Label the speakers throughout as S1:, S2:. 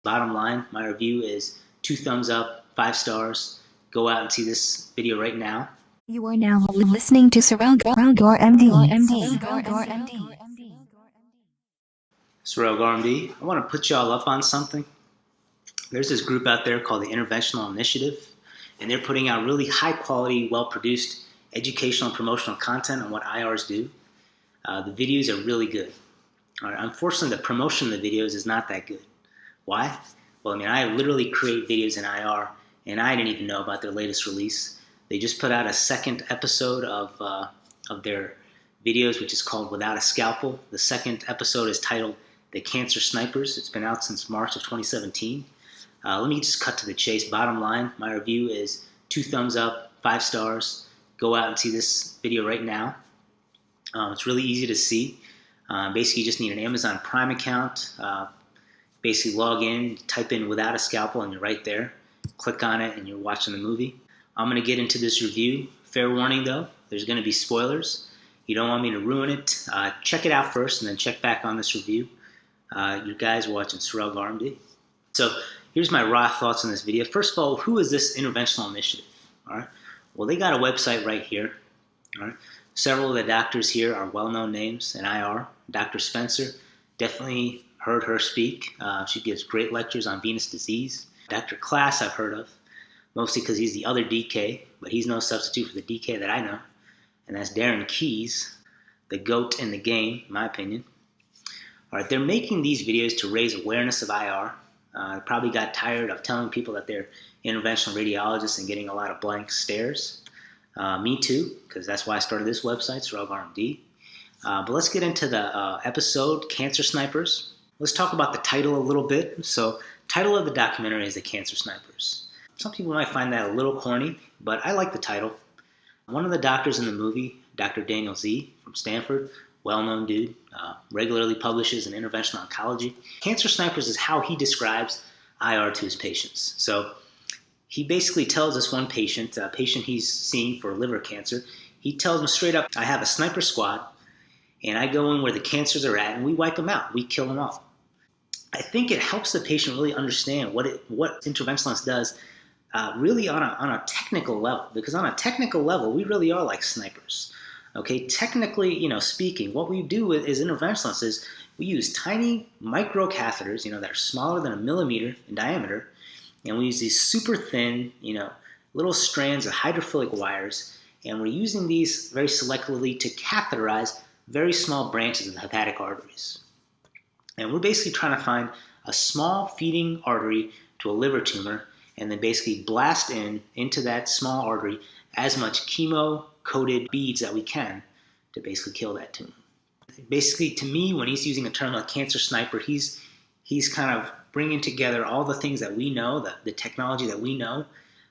S1: Bottom line, my review is 2 thumbs up, 5 stars. Go out and see this video right now.
S2: You are now listening to Surroundor MD.
S1: Sorrel Garmdi. I want to put y'all up on something. There's this group out there called the Interventional Initiative, and they're putting out really high quality, well produced educational and promotional content on what IRs do. The videos are really good. All right, unfortunately, the promotion of the videos is not that good. Why? Well, I literally create videos in IR, and I didn't even know about their latest release. They just put out a second episode of their videos, which is called Without a Scalpel. The second episode is titled The Cancer Snipers. It's been out since March of 2017. Let me just cut to the chase. Bottom line, my review is 2 thumbs up, 5 stars. Go out and see this video right now. It's really easy to see. Basically, you just need an Amazon Prime account. Basically, log in, type in Without a Scalpel, and you're right there. Click on it, and you're watching the movie. I'm going to get into this review. Fair warning, though, there's going to be spoilers. You don't want me to ruin it. Check it out first, and then check back on this review. You guys are watching Sorrel Garmdi. So here's my raw thoughts on this video. First of all, who is this interventional initiative? All right. Well, they got a website right here. All right. Several of the doctors here are well-known names in IR. Dr. Spencer, definitely heard her speak. She gives great lectures on venous disease. Dr. Class, I've heard of, mostly because he's the other DK, but he's no substitute for the DK that I know, and that's Darren Keys, the GOAT in the game, in my opinion. All right, they're making these videos to raise awareness of IR. Probably got tired of telling people that they're interventional radiologists and getting a lot of blank stares. Me too, because that's why I started this website, Sorrel Garmdi. But let's get into the episode, Cancer Snipers. Let's talk about the title a little bit. So, title of the documentary is The Cancer Snipers. Some people might find that a little corny, but I like the title. One of the doctors in the movie, Dr. Daniel Z. from Stanford, well-known dude, regularly publishes in interventional oncology. Cancer Snipers is how he describes IR to his patients. So he basically tells this one patient, a patient he's seeing for liver cancer, he tells him straight up, I have a sniper squad, and I go in where the cancers are at, and we wipe them out. We kill them all. I think it helps the patient really understand what interventionalist does really on a technical level, because on a technical level, we really are like snipers. Okay, technically, speaking, what we do as interventionalists is we use tiny micro catheters, that are smaller than a millimeter in diameter, and we use these super thin, little strands of hydrophilic wires, and we're using these very selectively to catheterize very small branches of the hepatic arteries. And we're basically trying to find a small feeding artery to a liver tumor and then basically blast into that small artery as much chemo-coated beads that we can to basically kill that tumor. Basically, to me, when he's using a term like cancer sniper, he's kind of bringing together all the things that we know, the technology that we know,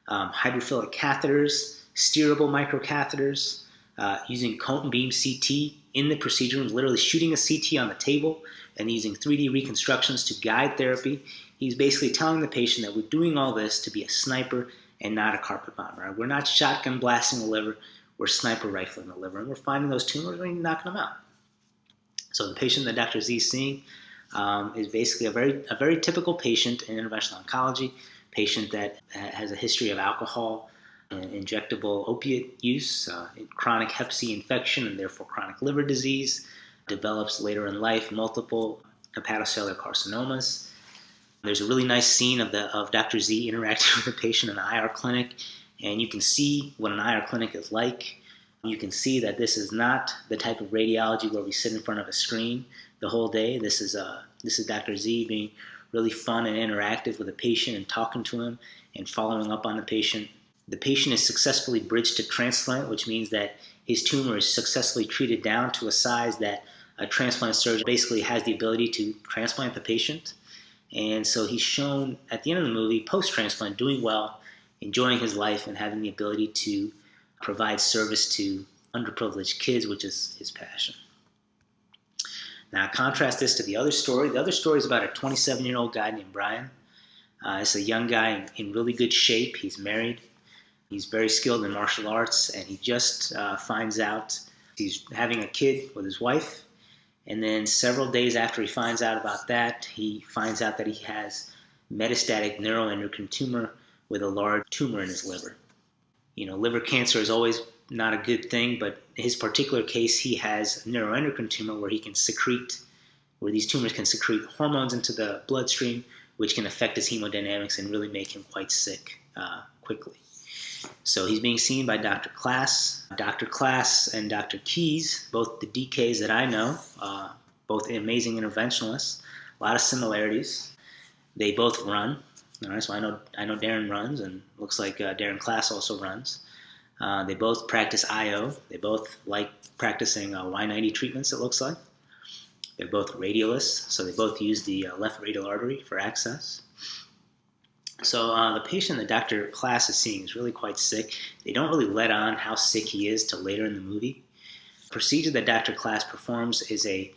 S1: hydrophilic catheters, steerable microcatheters, using cone beam CT in the procedure room, literally shooting a CT on the table and using 3D reconstructions to guide therapy. He's basically telling the patient that we're doing all this to be a sniper and not a carpet bomber. Right? We're not shotgun blasting the liver, we're sniper rifling the liver, and we're finding those tumors and knocking them out. So the patient that Dr. Z is seeing is basically a very typical patient in interventional oncology, patient that has a history of alcohol and injectable opiate use, chronic hep C infection, and therefore chronic liver disease, develops later in life multiple hepatocellular carcinomas. There's a really nice scene of Dr. Z interacting with a patient in an IR clinic, and you can see what an IR clinic is like. You can see that this is not the type of radiology where we sit in front of a screen the whole day. This is Dr. Z being really fun and interactive with a patient and talking to him and following up on the patient. The patient is successfully bridged to transplant, which means that his tumor is successfully treated down to a size that a transplant surgeon basically has the ability to transplant the patient. And so he's shown at the end of the movie, post-transplant, doing well, enjoying his life, and having the ability to provide service to underprivileged kids, which is his passion. Now, contrast this to the other story. The other story is about a 27-year-old guy named Brian. It's a young guy in really good shape. He's married. He's very skilled in martial arts, and he just finds out he's having a kid with his wife. And then several days after he finds out about that, he finds out that he has metastatic neuroendocrine tumor with a large tumor in his liver. Liver cancer is always not a good thing, but in his particular case, he has a neuroendocrine tumor where these tumors can secrete hormones into the bloodstream, which can affect his hemodynamics and really make him quite sick quickly. So he's being seen by Dr. Class. Dr. Class and Dr. Keys, both the DKs that I know, both amazing interventionalists, a lot of similarities. They both run. All right, so I know Darren runs, and looks like Darren Class also runs. They both practice IO. They both like practicing Y90 treatments, it looks like. They're both radialists, so they both use the left radial artery for access. So the patient that Dr. Class is seeing is really quite sick. They don't really let on how sick he is till later in the movie. The procedure that Dr. Class performs is a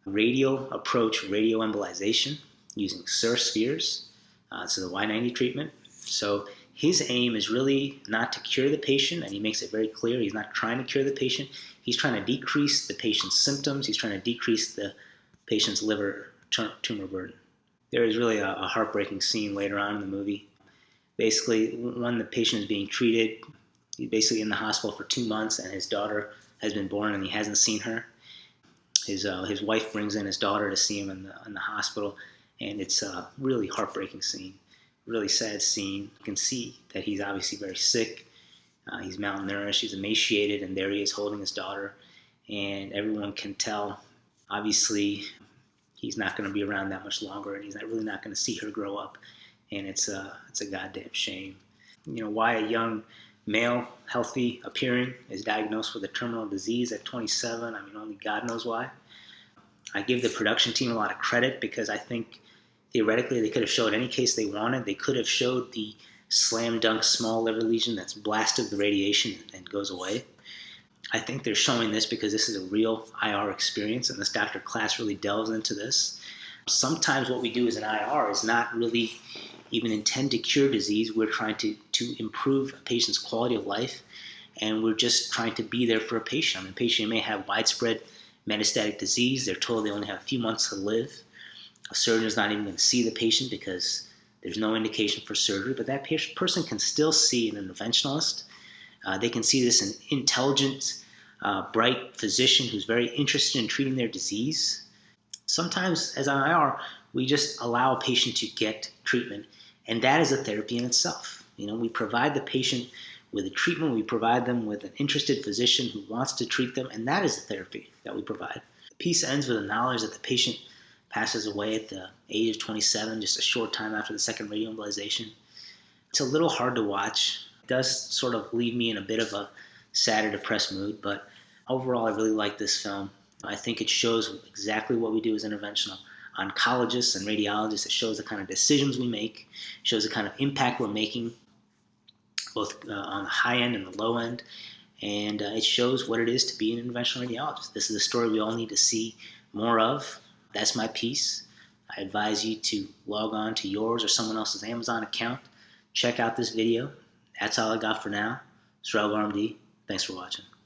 S1: radial approach radioembolization using SIR spheres. So the Y90 treatment. So his aim is really not to cure the patient, and he makes it very clear he's not trying to cure the patient. He's trying to decrease the patient's symptoms. He's trying to decrease the patient's liver tumor burden. There is really a heartbreaking scene later on in the movie. Basically, when the patient is being treated, he's basically in the hospital for 2 months, and his daughter has been born, and he hasn't seen her. His wife brings in his daughter to see him in the hospital, and it's a really heartbreaking scene, really sad scene. You can see that he's obviously very sick. He's malnourished, he's emaciated, and there he is holding his daughter, and everyone can tell, obviously, he's not going to be around that much longer, and he's really not going to see her grow up, and it's a goddamn shame. Why a young male, healthy appearing, is diagnosed with a terminal disease at 27, only God knows why. I give the production team a lot of credit because I think theoretically they could have showed any case they wanted. They could have showed the slam dunk small liver lesion that's blasted the radiation and goes away. I think they're showing this because this is a real IR experience, and this Dr. Class really delves into this. Sometimes what we do as an IR is not really even intend to cure disease. We're trying to improve a patient's quality of life, and we're just trying to be there for a patient. A patient may have widespread metastatic disease. They're told they only have a few months to live. A surgeon is not even going to see the patient because there's no indication for surgery, but that person can still see an interventionalist. They can see this an intelligent, bright physician who's very interested in treating their disease. Sometimes, as an IR, we just allow a patient to get treatment, and that is a therapy in itself. We provide the patient with a treatment. We provide them with an interested physician who wants to treat them, and that is the therapy that we provide. The piece ends with the knowledge that the patient passes away at the age of 27, just a short time after the second radioembolization. It's a little hard to watch. It does sort of leave me in a bit of a sad or depressed mood, but overall I really like this film. I think it shows exactly what we do as interventional oncologists and radiologists. It shows the kind of decisions we make, it shows the kind of impact we're making, both on the high end and the low end, and it shows what it is to be an interventional radiologist. This is a story we all need to see more of. That's my piece. I advise you to log on to yours or someone else's Amazon account. Check out this video. That's all I got for now. It's RMD. Thanks for watching.